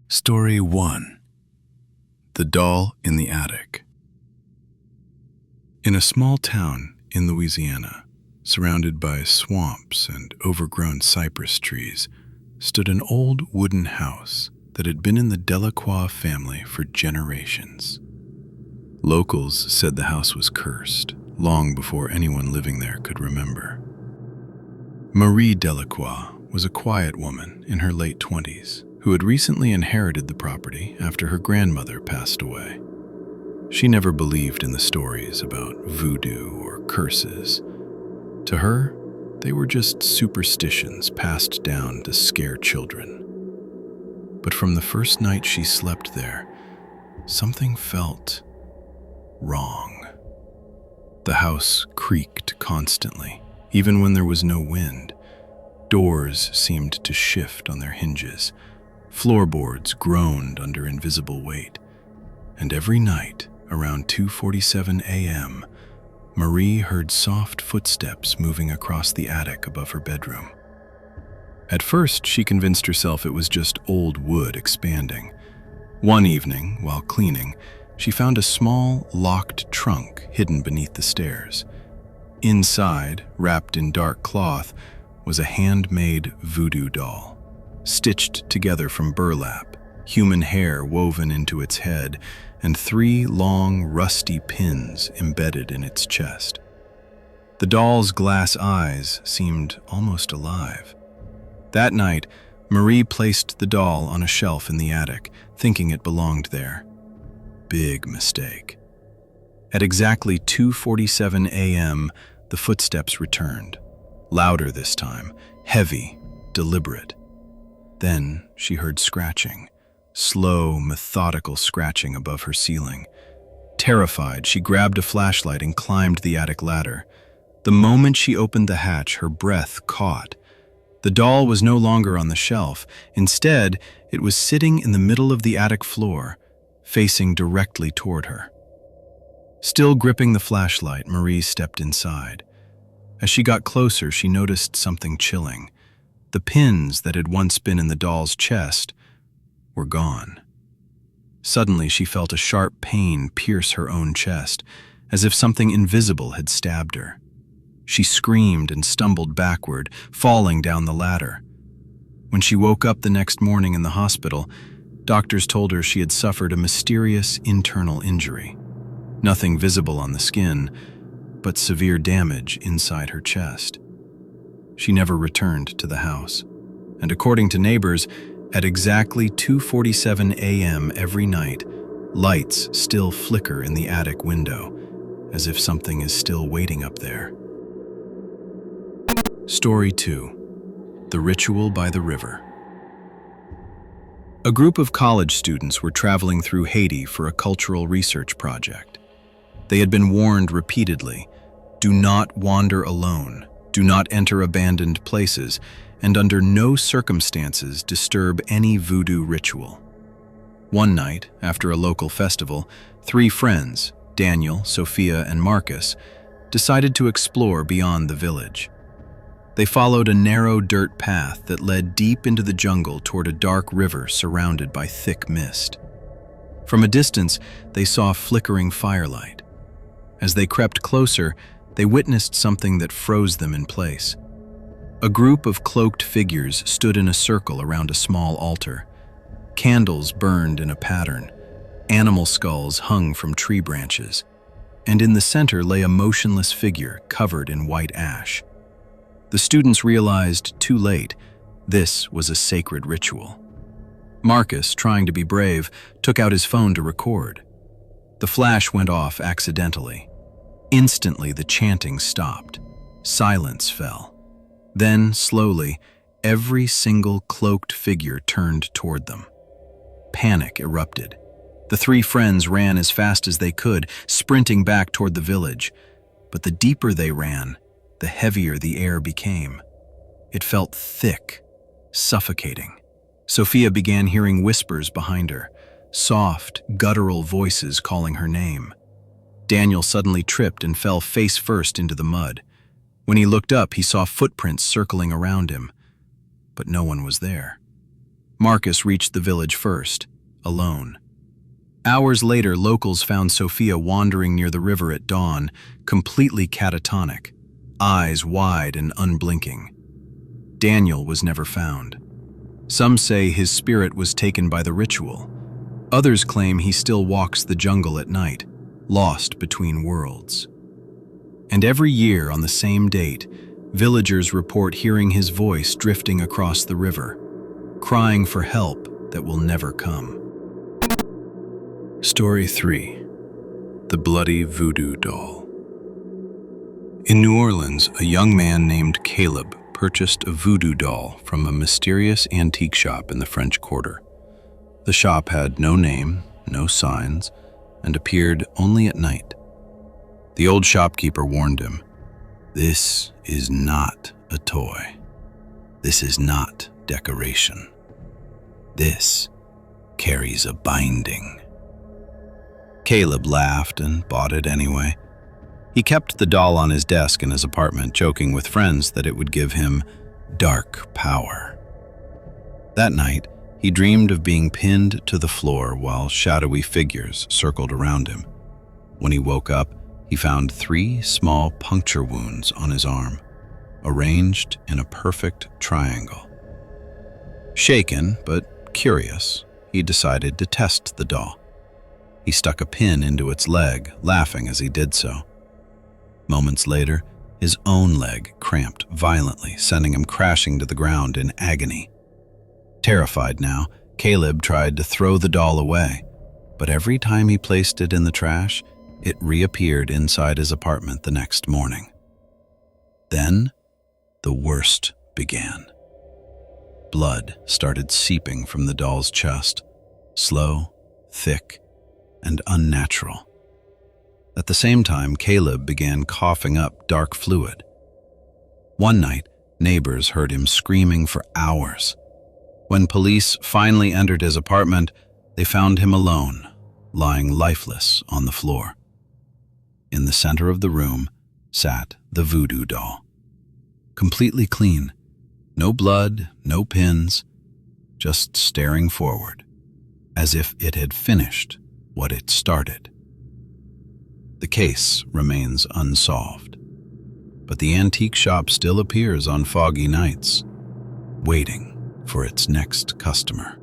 Story 1. The Doll in the Attic. In a small town in Louisiana, surrounded by swamps and overgrown cypress trees, stood an old wooden house that had been in the Delacroix family for generations. Locals said the house was cursed, long before anyone living there could remember. Marie Delacroix was a quiet woman in her late 20s who had recently inherited the property after her grandmother passed away. She never believed in the stories about voodoo or curses. To her, they were just superstitions passed down to scare children. But from the first night she slept there, something felt wrong. The house creaked constantly, even when there was no wind. Doors seemed to shift on their hinges. Floorboards groaned under invisible weight. And every night, around 2:47 a.m., Marie heard soft footsteps moving across the attic above her bedroom. At first, she convinced herself it was just old wood expanding. One evening, while cleaning, she found a small, locked trunk hidden beneath the stairs. Inside, wrapped in dark cloth, was a handmade voodoo doll, stitched together from burlap, human hair woven into its head, and 3 long, rusty pins embedded in its chest. The doll's glass eyes seemed almost alive. That night, Marie placed the doll on a shelf in the attic, thinking it belonged there. Big mistake. At exactly 2:47 a.m., the footsteps returned. Louder this time, heavy, deliberate. Then she heard scratching, slow, methodical scratching above her ceiling. Terrified, she grabbed a flashlight and climbed the attic ladder. The moment she opened the hatch, her breath caught. The doll was no longer on the shelf. Instead, it was sitting in the middle of the attic floor, facing directly toward her. Still gripping the flashlight, Marie stepped inside. As she got closer, she noticed something chilling. The pins that had once been in the doll's chest were gone. Suddenly, she felt a sharp pain pierce her own chest, as if something invisible had stabbed her. She screamed and stumbled backward, falling down the ladder. When she woke up the next morning in the hospital, doctors told her she had suffered a mysterious internal injury. Nothing visible on the skin, but severe damage inside her chest. She never returned to the house, and according to neighbors, at exactly 2:47 a.m. every night, lights still flicker in the attic window, as if something is still waiting up there. Story 2. The Ritual by the River. A group of college students were traveling through Haiti for a cultural research project. They had been warned repeatedly, do not wander alone, do not enter abandoned places, and under no circumstances disturb any voodoo ritual. One night, after a local festival, 3 friends, Daniel, Sophia, and Marcus, decided to explore beyond the village. They followed a narrow dirt path that led deep into the jungle toward a dark river surrounded by thick mist. From a distance, they saw flickering firelight. As they crept closer, they witnessed something that froze them in place. A group of cloaked figures stood in a circle around a small altar. Candles burned in a pattern. Animal skulls hung from tree branches. And in the center lay a motionless figure covered in white ash. The students realized too late, this was a sacred ritual. Marcus, trying to be brave, took out his phone to record. The flash went off accidentally. Instantly, the chanting stopped. Silence fell. Then, slowly, every single cloaked figure turned toward them. Panic erupted. The 3 friends ran as fast as they could, sprinting back toward the village. But the deeper they ran, the heavier the air became. It felt thick, suffocating. Sophia began hearing whispers behind her, soft, guttural voices calling her name. Daniel suddenly tripped and fell face first into the mud. When he looked up, he saw footprints circling around him, but no one was there. Marcus reached the village first, alone. Hours later, locals found Sophia wandering near the river at dawn, completely catatonic, eyes wide and unblinking. Daniel was never found. Some say his spirit was taken by the ritual. Others claim he still walks the jungle at night, lost between worlds. And every year on the same date, villagers report hearing his voice drifting across the river, crying for help that will never come. Story 3. The Bloody Voodoo Doll. In New Orleans, a young man named Caleb purchased a voodoo doll from a mysterious antique shop in the French Quarter. The shop had no name, no signs, and appeared only at night. The old shopkeeper warned him, "This is not a toy. This is not decoration. This carries a binding." Caleb laughed and bought it anyway. He kept the doll on his desk in his apartment, joking with friends that it would give him dark power. That night, he dreamed of being pinned to the floor while shadowy figures circled around him. When he woke up, he found 3 small puncture wounds on his arm, arranged in a perfect triangle. Shaken but curious, he decided to test the doll. He stuck a pin into its leg, laughing as he did so. Moments later, his own leg cramped violently, sending him crashing to the ground in agony. Terrified now, Caleb tried to throw the doll away, but every time he placed it in the trash, it reappeared inside his apartment the next morning. Then, the worst began. Blood started seeping from the doll's chest, slow, thick, and unnatural. At the same time, Caleb began coughing up dark fluid. One night, neighbors heard him screaming for hours. When police finally entered his apartment, they found him alone, lying lifeless on the floor. In the center of the room sat the voodoo doll, completely clean, no blood, no pins, just staring forward, as if it had finished what it started. The case remains unsolved, but the antique shop still appears on foggy nights, waiting for its next customer.